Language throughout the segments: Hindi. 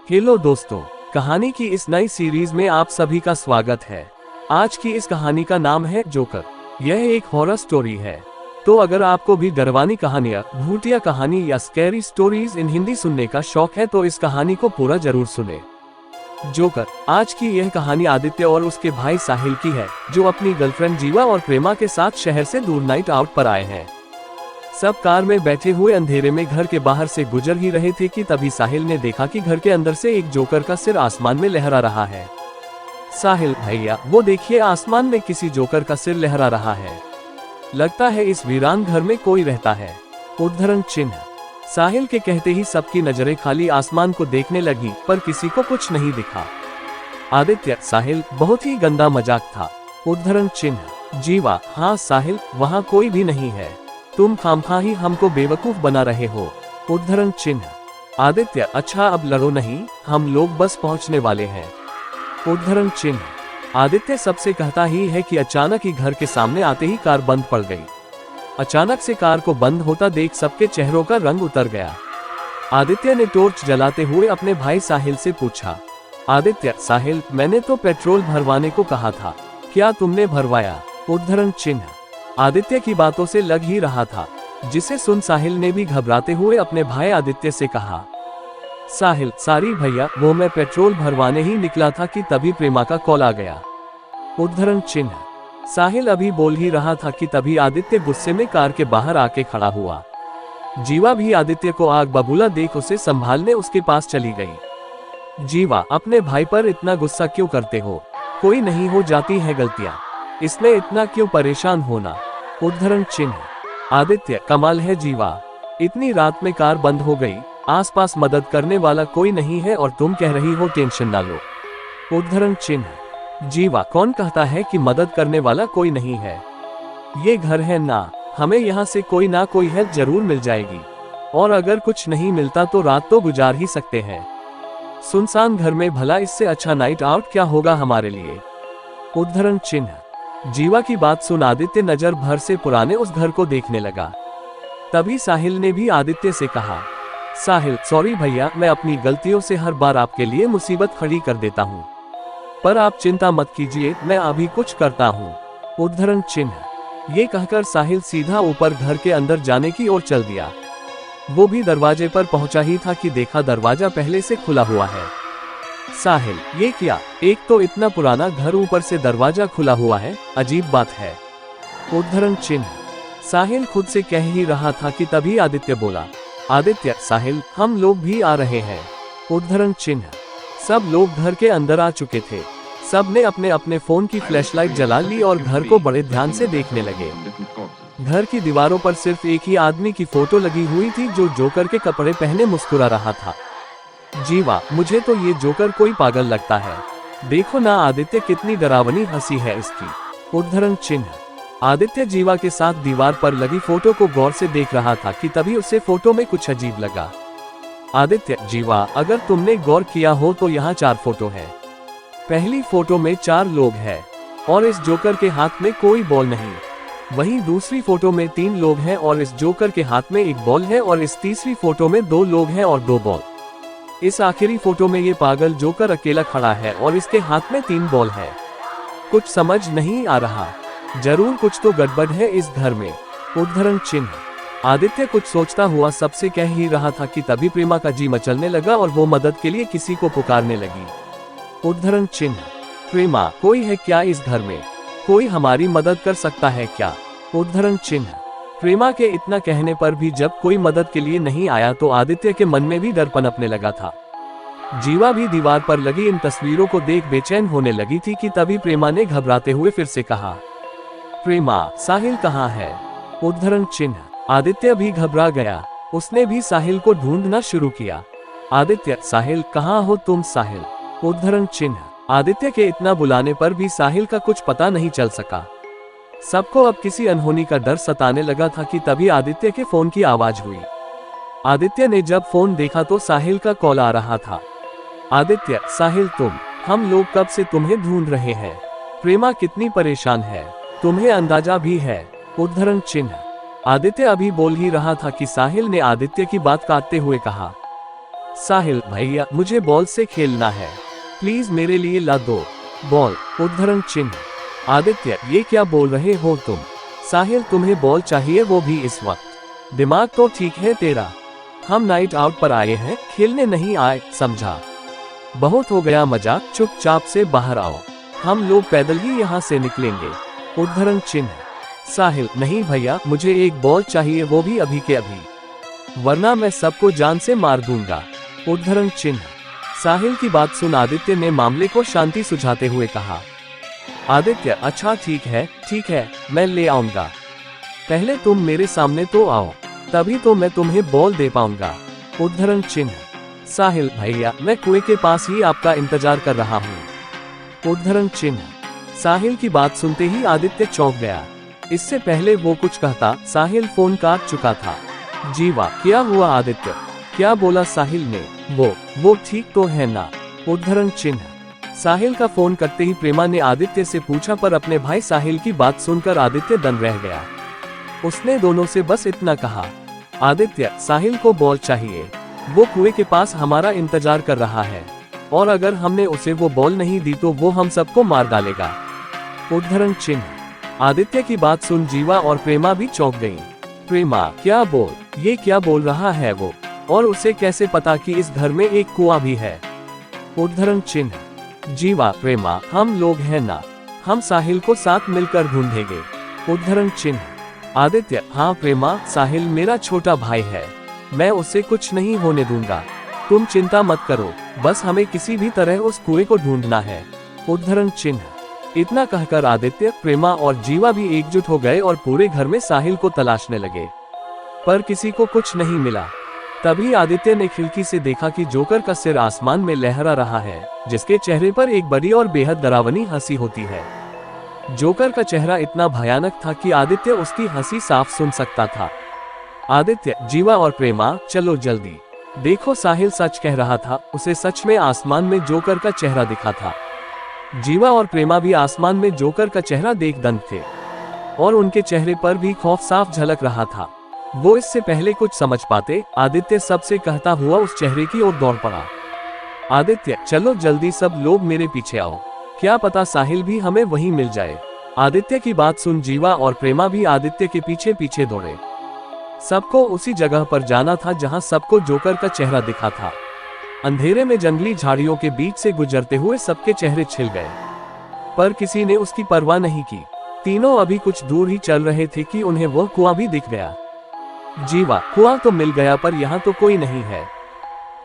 हेलो दोस्तों, कहानी की इस नई सीरीज में आप सभी का स्वागत है। आज की इस कहानी का नाम है जोकर। यह एक हॉरर स्टोरी है। तो अगर आपको भी डरवानी कहानियाँ, भूतिया कहानी या स्कैरी स्टोरीज इन हिंदी सुनने का शौक है तो इस कहानी को पूरा जरूर सुने। जोकर। आज की यह कहानी आदित्य और उसके भाई साहिल की है, जो अपनी गर्लफ्रेंड जीवा और प्रेमा के साथ शहर से दूर नाइट आउट पर आए हैं। सब कार में बैठे हुए अंधेरे में घर के बाहर से गुजर ही रहे थे कि तभी साहिल ने देखा कि घर के अंदर से एक जोकर का सिर आसमान में लहरा रहा है। साहिल भैया, वो देखिए, आसमान में किसी जोकर का सिर लहरा रहा है। लगता है इस वीरान घर में कोई रहता है। उद्धरण चिन्ह। साहिल के कहते ही सबकी नजरें खाली आसमान को देखने लगी, पर किसी को कुछ नहीं दिखा। आदित्य। साहिल, बहुत ही गंदा मजाक था। उद्धरण चिन्ह। जीवा। हाँ साहिल, वहाँ कोई भी नहीं है, तुम खामखा ही हमको बेवकूफ बना रहे हो। उद्धरण चिन्ह। आदित्य। अच्छा अब लड़ो नहीं, हम लोग बस पहुंचने वाले हैं। उद्धरण चिन्ह। आदित्य सबसे कहता ही है कि अचानक ही घर के सामने आते ही कार बंद पड़ गई। अचानक से कार को बंद होता देख सबके चेहरों का रंग उतर गया। आदित्य ने टॉर्च जलाते हुए अपने भाई साहिल से पूछा। आदित्य। साहिल, मैंने तो पेट्रोल भरवाने को कहा था, क्या तुमने भरवाया? उद्धरण चिन्ह। आदित्य की बातों से लग ही रहा था, जिसे सुन साहिल ने भी घबराते हुए अपने भाई आदित्य से कहा। साहिल। सारी भैया, वो मैं पेट्रोल भरवाने ही निकला था कि तभी प्रेमा का कॉल आ गया। उद्धरण चिन्ह। साहिल अभी बोल ही रहा था कि तभी आदित्य गुस्से में कार के बाहर आके खड़ा हुआ। जीवा भी आदित्य को आग बबूला देख उसे संभालने उसके पास चली गई। जीवा, अपने भाई पर इतना गुस्सा क्यों करते हो? कोई नहीं, हो जाती है गलतियां, इसमें इतना क्यों परेशान होना? उद्धरण चिन्ह। आदित्य। कमाल है जीवा, इतनी रात में कार बंद हो गई, आसपास मदद करने वाला कोई नहीं है और तुम कह रही हो टेंशन ना लो। उद्धरण चिन्ह। जीवा, कौन कहता है कि मदद करने वाला कोई नहीं है? ये घर है ना, हमें यहाँ से कोई ना कोई हेल्प जरूर मिल जाएगी, और अगर कुछ नहीं मिलता तो रात तो गुजार ही सकते हैं। सुनसान घर में भला इससे अच्छा नाइट आउट क्या होगा हमारे लिए? उद्धरण चिन्ह। जीवा की बात सुन आदित्य नजर भर से पुराने उस घर को देखने लगा। तभी साहिल ने भी आदित्य से कहा। साहिल। सॉरी भैया, मैं अपनी गलतियों से हर बार आपके लिए मुसीबत खड़ी कर देता हूँ, पर आप चिंता मत कीजिए, मैं अभी कुछ करता हूँ। उद्धरण चिन्ह। ये कहकर साहिल सीधा ऊपर घर के अंदर जाने की ओर चल दिया। वो भी दरवाजे पर पहुंचा ही था कि देखा दरवाजा पहले से खुला हुआ है। साहिल। ये क्या, एक तो इतना पुराना घर, ऊपर से दरवाजा खुला हुआ है, अजीब बात है। उद्धरण चिन्ह। साहिल खुद से कह ही रहा था कि तभी आदित्य बोला। आदित्य। साहिल, हम लोग भी आ रहे हैं। उद्धरण चिन्ह। सब लोग घर के अंदर आ चुके थे। सब ने अपने अपने फोन की फ्लैशलाइट जला ली और घर को बड़े ध्यान से देखने लगे। घर की दीवारों पर सिर्फ एक ही आदमी की फोटो लगी हुई थी, जो जोकर के कपड़े पहने मुस्कुरा रहा था। जीवा, मुझे तो ये जोकर कोई पागल लगता है। देखो ना आदित्य, कितनी डरावनी हंसी है इसकी। उद्धरण चिन्ह। आदित्य जीवा के साथ दीवार पर लगी फोटो को गौर से देख रहा था कि तभी उसे फोटो में कुछ अजीब लगा। आदित्य। जीवा, अगर तुमने गौर किया हो तो यहाँ 4 फोटो है। पहली फोटो में 4 लोग हैं और इस जोकर के हाथ में कोई बॉल नहीं। वहीं दूसरी फोटो में 3 लोग हैं और इस जोकर के हाथ में 1 बॉल है, और इस तीसरी फोटो में 2 लोग हैं और 2 बॉल। इस आखिरी फोटो में ये पागल जोकर अकेला खड़ा है और इसके हाथ में 3 बॉल है। कुछ समझ नहीं आ रहा, जरूर कुछ तो गड़बड़ है इस घर में। उद्धरण चिन्ह। आदित्य कुछ सोचता हुआ सबसे कह ही रहा था कि तभी प्रेमा का जी मचलने लगा और वो मदद के लिए किसी को पुकारने लगी। उद्धरण चिन्ह। प्रेमा, कोई है क्या इस घर में? कोई हमारी मदद कर सकता है क्या? उद्धरण चिन्ह। प्रेमा के इतना कहने पर भी जब कोई मदद के लिए नहीं आया तो आदित्य के मन में भी डर पनपने लगा था। जीवा भी दीवार पर लगी इन तस्वीरों को देख बेचैन होने लगी थी कि तभी प्रेमा ने घबराते हुए फिर से कहा। प्रेमा, साहिल कहाँ है? उद्धरण चिन्ह। आदित्य भी घबरा गया, उसने भी साहिल को ढूंढना शुरू किया। आदित्य। साहिल, कहाँ हो तुम? साहिल। उद्धरण चिन्ह। आदित्य के इतना बुलाने पर भी साहिल का कुछ पता नहीं चल सका। सबको अब किसी अनहोनी का डर सताने लगा था कि तभी आदित्य के फोन की आवाज हुई। आदित्य ने जब फोन देखा तो साहिल का कॉल आ रहा था। आदित्य। साहिल तुम, हम लोग कब से तुम्हें ढूंढ रहे हैं। प्रेमा कितनी परेशान है, तुम्हें अंदाजा भी है। उद्धरण चिन्ह। आदित्य अभी बोल ही रहा था कि साहिल ने आदित्य की बात काटते हुए कहा। साहिल भैया मुझे बॉल से खेलना है, प्लीज मेरे लिए ला दो बॉल। उद्धरण चिन्ह। आदित्य ये क्या बोल रहे हो तुम? साहिल तुम्हें बॉल चाहिए, वो भी इस वक्त? दिमाग तो ठीक है तेरा? हम नाइट आउट पर आए हैं, खेलने नहीं आए, समझा? बहुत हो गया मजाक, चुपचाप से बाहर आओ, हम लोग पैदल ही यहाँ से निकलेंगे। उद्धरण चिन्ह। साहिल नहीं भैया मुझे एक बॉल चाहिए, वो भी अभी के अभी, वरना मैं सबको जान से मार दूंगा। उद्धरण चिन्ह। साहिल की बात सुन आदित्य ने मामले को शांति सुझाते हुए कहा। आदित्य अच्छा ठीक है मैं ले आऊंगा, पहले तुम मेरे सामने तो आओ, तभी तो मैं तुम्हें बॉल दे पाऊंगा। उद्धरण चिन्ह। साहिल भैया मैं कुएं के पास ही आपका इंतजार कर रहा हूँ। उद्धरण चिन्ह। साहिल की बात सुनते ही आदित्य चौंक गया। इससे पहले वो कुछ कहता साहिल फोन काट चुका था। जीवा क्या हुआ आदित्य? क्या बोला साहिल ने? वो ठीक तो है ना? उद्धरण चिन्ह। साहिल का फोन करते ही प्रेमा ने आदित्य से पूछा, पर अपने भाई साहिल की बात सुनकर आदित्य दंग रह गया। उसने दोनों से बस इतना कहा, आदित्य साहिल को बॉल चाहिए, वो कुएं के पास हमारा इंतजार कर रहा है, और अगर हमने उसे वो बॉल नहीं दी तो वो हम सबको मार डालेगा। उद्धरण चिन्ह। आदित्य की बात सुन जीवा और प्रेमा भी चौंक गईं। प्रेमा क्या बोल, ये क्या बोल रहा है वो, और उसे कैसे पता कि इस घर में एक कुआं भी है? उद्धरण चिन्ह। जीवा प्रेमा हम लोग हैं ना, हम साहिल को साथ मिलकर ढूंढेंगे। उद्धरण चिन्ह। आदित्य हाँ प्रेमा, साहिल मेरा छोटा भाई है, मैं उसे कुछ नहीं होने दूंगा, तुम चिंता मत करो, बस हमें किसी भी तरह उस कुएं को ढूंढना है। उद्धरण चिन्ह। इतना कहकर आदित्य, प्रेमा और जीवा भी एकजुट हो गए और पूरे घर में साहिल को तलाशने लगे, पर किसी को कुछ नहीं मिला। तभी आदित्य ने खिड़की से देखा कि जोकर का सिर आसमान में लहरा रहा है, जिसके चेहरे पर एक बड़ी और बेहद डरावनी हंसी होती है। जोकर का चेहरा इतना भयानक था कि आदित्य उसकी हंसी साफ सुन सकता था। आदित्य, जीवा और प्रेमा चलो जल्दी, देखो साहिल सच कह रहा था, उसे सच में आसमान में जोकर का चेहरा दिखा था। जीवा और प्रेमा भी आसमान में जोकर का चेहरा देख दंग थे, और उनके चेहरे पर भी खौफ साफ झलक रहा था। वो इससे पहले कुछ समझ पाते, आदित्य सबसे कहता हुआ उस चेहरे की ओर दौड़ पड़ा। आदित्य चलो जल्दी सब लोग मेरे पीछे आओ, क्या पता साहिल भी हमें वहीं मिल जाए। आदित्य की बात सुन जीवा और प्रेमा भी आदित्य के पीछे पीछे दौड़े। सबको उसी जगह पर जाना था जहां सबको जोकर का चेहरा दिखा था। अंधेरे में जंगली झाड़ियों के बीच से गुजरते हुए सबके चेहरे छिल गए, पर किसी ने उसकी परवाह नहीं की। तीनों अभी कुछ दूर ही चल रहे थे कि उन्हें वह कुआं भी दिख गया। जीवा कुआं तो मिल गया, पर यहाँ तो कोई नहीं है।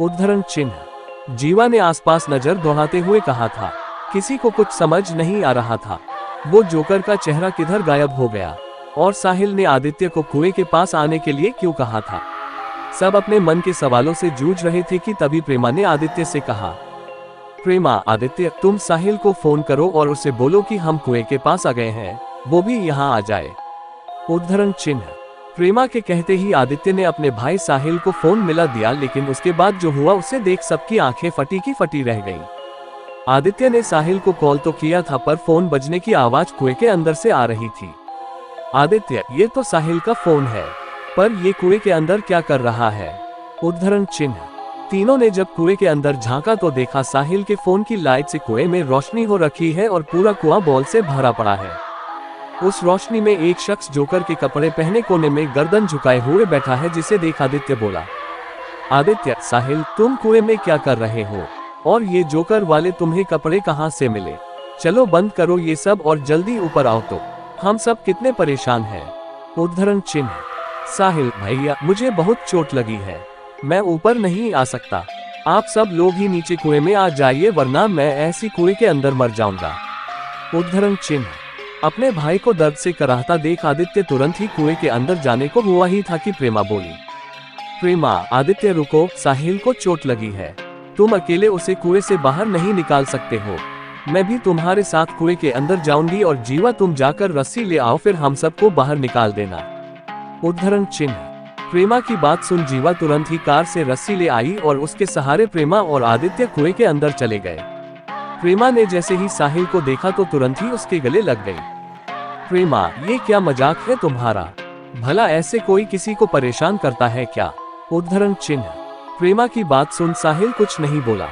उद्धरण चिन्ह। जीवा ने आसपास नजर दौड़ाते हुए कहा था, किसी को कुछ समझ नहीं आ रहा था, वो जोकर का चेहरा किधर गायब हो गया, और साहिल ने आदित्य को कुएं के पास आने के लिए क्यों कहा था। सब अपने मन के सवालों से जूझ रहे थे कि तभी प्रेमा ने आदित्य से कहा, प्रेमा आदित्य तुम साहिल को फोन करो और उसे बोलो कि हम कुएं के पास आ गए हैं, वो भी यहाँ आ जाए। उद्धरण चिन्ह। प्रेमा के कहते ही आदित्य ने अपने भाई साहिल को फोन मिला दिया, लेकिन उसके बाद जो हुआ उसे देख सबकी आंखें फटी की फटी रह गईं। आदित्य ने साहिल को कॉल तो किया था, पर फोन बजने की आवाज कुएं के अंदर से आ रही थी। आदित्य ये तो साहिल का फोन है, पर ये कुएं के अंदर क्या कर रहा है? उद्धरण चिन्ह। तीनों ने जब कुएं के अंदर झांका तो देखा साहिल के फोन की लाइट से कुएं में रोशनी हो रखी है और पूरा कुआं बॉल से भरा पड़ा है। उस रोशनी में एक शख्स जोकर के कपड़े पहने कोने में गर्दन झुकाए हुए बैठा है, जिसे देख आदित्य बोला, आदित्य साहिल तुम कुएं में क्या कर रहे हो, और ये जोकर वाले तुम्हें कपड़े कहाँ से मिले? चलो बंद करो ये सब और जल्दी ऊपर आओ, तो हम सब कितने परेशान हैं। उद्धरण चिन्ह। साहिल भैया मुझे बहुत चोट लगी है, मैं ऊपर नहीं आ सकता, आप सब लोग ही नीचे कुएं में आ जाइए, वरना मैं ऐसी कुएं के अंदर मर जाऊंगा। उद्धरण चिन्ह। अपने भाई को दर्द से कराहता देख आदित्य तुरंत ही कुएं के अंदर जाने को हुआ ही था कि प्रेमा बोली, प्रेमा आदित्य रुको, साहिल को चोट लगी है, तुम अकेले उसे कुएं से बाहर नहीं निकाल सकते हो, मैं भी तुम्हारे साथ कुएं के अंदर जाऊंगी, और जीवा तुम जाकर रस्सी ले आओ, फिर हम सबको बाहर निकाल देना। उद्धरण चिन्ह। प्रेमा की बात सुन जीवा तुरंत ही कार से रस्सी ले आई और उसके सहारे प्रेमा और आदित्य कुएं के अंदर चले गए। प्रेमा ने जैसे ही साहिल को देखा तो तुरंत ही उसके गले लग गई। प्रेमा ये क्या मजाक है तुम्हारा, भला ऐसे कोई किसी को परेशान करता है क्या? उद्धरण चिन्ह। प्रेमा की बात सुन साहिल कुछ नहीं बोला।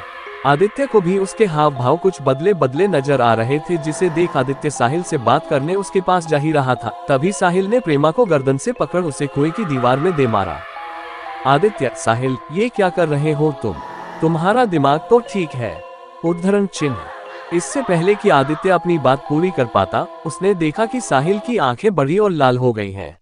आदित्य को भी उसके हाव भाव कुछ बदले बदले नजर आ रहे थे, जिसे देख आदित्य साहिल से बात करने उसके पास जा ही रहा था। तभी साहिल ने प्रेमा को गर्दन से पकड़ उसे कुएं की दीवार में दे मारा। आदित्य, साहिल, ये क्या कर रहे हो तुम? तुम्हारा दिमाग तो ठीक है। उद्धरण चिन्ह। इससे पहले कि आदित्य अपनी बात पूरी कर पाता, उसने देखा कि साहिल की आंखें बड़ी और लाल हो गई हैं,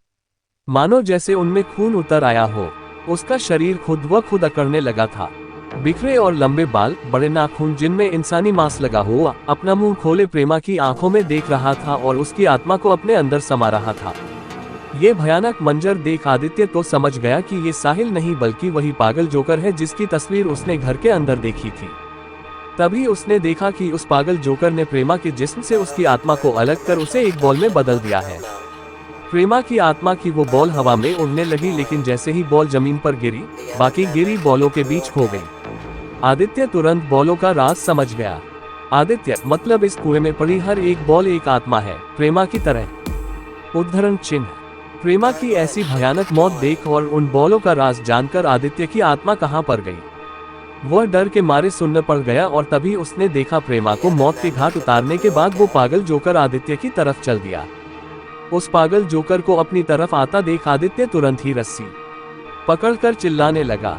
मानो जैसे उनमें खून उतर आया हो। उसका शरीर खुद ब खुद अकड़ने लगा था। बिखरे और लंबे बाल, बड़े नाखून जिनमें इंसानी मांस लगा हुआ, अपना मुंह खोले प्रेमा की आंखों में देख रहा था और उसकी आत्मा को अपने अंदर समा रहा था। ये भयानक मंजर देख आदित्य तो समझ गया कि ये साहिल नहीं बल्कि वही पागल जोकर है जिसकी तस्वीर उसने घर के अंदर देखी थी। तभी उसने देखा कि उस पागल जोकर ने प्रेमा के जिस्म से उसकी आत्मा को अलग कर उसे एक बॉल में बदल दिया है। प्रेमा की आत्मा की वो बॉल हवा में उड़ने लगी, लेकिन जैसे ही बॉल जमीन पर गिरी, बाकी गिरी बॉलों के बीच खो गई। आदित्य तुरंत बॉलों का राज समझ गया। आदित्य, मतलब इस कुएं में पड़ी हर एक बॉल एक आत्मा है, प्रेमा की तरह। उद्धरण चिन्ह। प्रेमा की ऐसी भयानक मौत देख और उन बॉलों का राज जानकर आदित्य की आत्मा कहां पर गई, वह डर के मारे सुन्न पड़ गया। और तभी उसने देखा प्रेमा को मौत के घाट उतारने के बाद वो पागल जोकर आदित्य की तरफ चल दिया। उस पागल जोकर को अपनी तरफ आता देख आदित्य तुरंत ही रस्सी पकड़कर चिल्लाने लगा,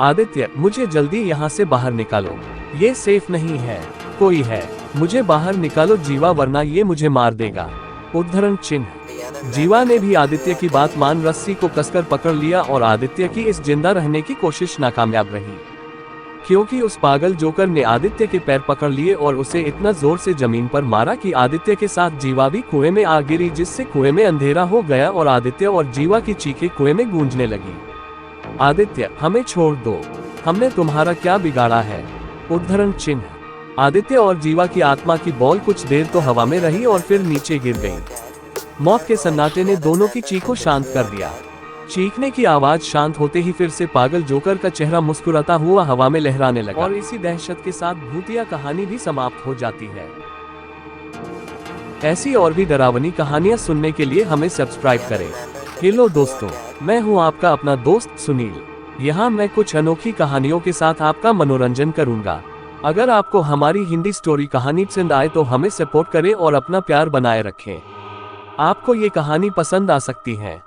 आदित्य, मुझे जल्दी यहाँ से बाहर निकालो, ये सेफ नहीं है, कोई है, मुझे बाहर निकालो जीवा, वरना ये मुझे मार देगा। उद्धरण चिन्ह। जीवा ने भी आदित्य की बात मान रस्सी को कसकर पकड़ लिया और आदित्य की इस जिंदा रहने की कोशिश नाकामयाब रही, क्योंकि उस पागल जोकर ने आदित्य के पैर पकड़ लिए और उसे इतना जोर से जमीन पर मारा कि आदित्य के साथ जीवा भी कुएं में आ गिरी, जिससे कुएं में अंधेरा हो गया और आदित्य और जीवा की चीखें कुएं में गूंजने लगी। आदित्य, हमें छोड़ दो, हमने तुम्हारा क्या बिगाड़ा है? उद्धरण चिन्ह। आदित्य और जीवा की आत्मा की बॉल कुछ देर तो हवा में रही और फिर नीचे गिर गई। मौत के सन्नाटे ने दोनों की चीखों शांत कर दिया। चीखने की आवाज शांत होते ही फिर से पागल जोकर का चेहरा मुस्कुराता हुआ हवा में लहराने लगा और इसी दहशत के साथ भूतिया कहानी भी समाप्त हो जाती है। ऐसी और भी डरावनी कहानियां सुनने के लिए हमें सब्सक्राइब करें। हेलो दोस्तों, मैं हूं आपका अपना दोस्त सुनील। यहाँ मैं कुछ अनोखी कहानियों के साथ आपका मनोरंजन करूंगा। अगर आपको हमारी हिंदी स्टोरी कहानी पसंद आए तो हमें सपोर्ट करें और अपना प्यार बनाए रखें। आपको ये कहानी पसंद आ सकती है।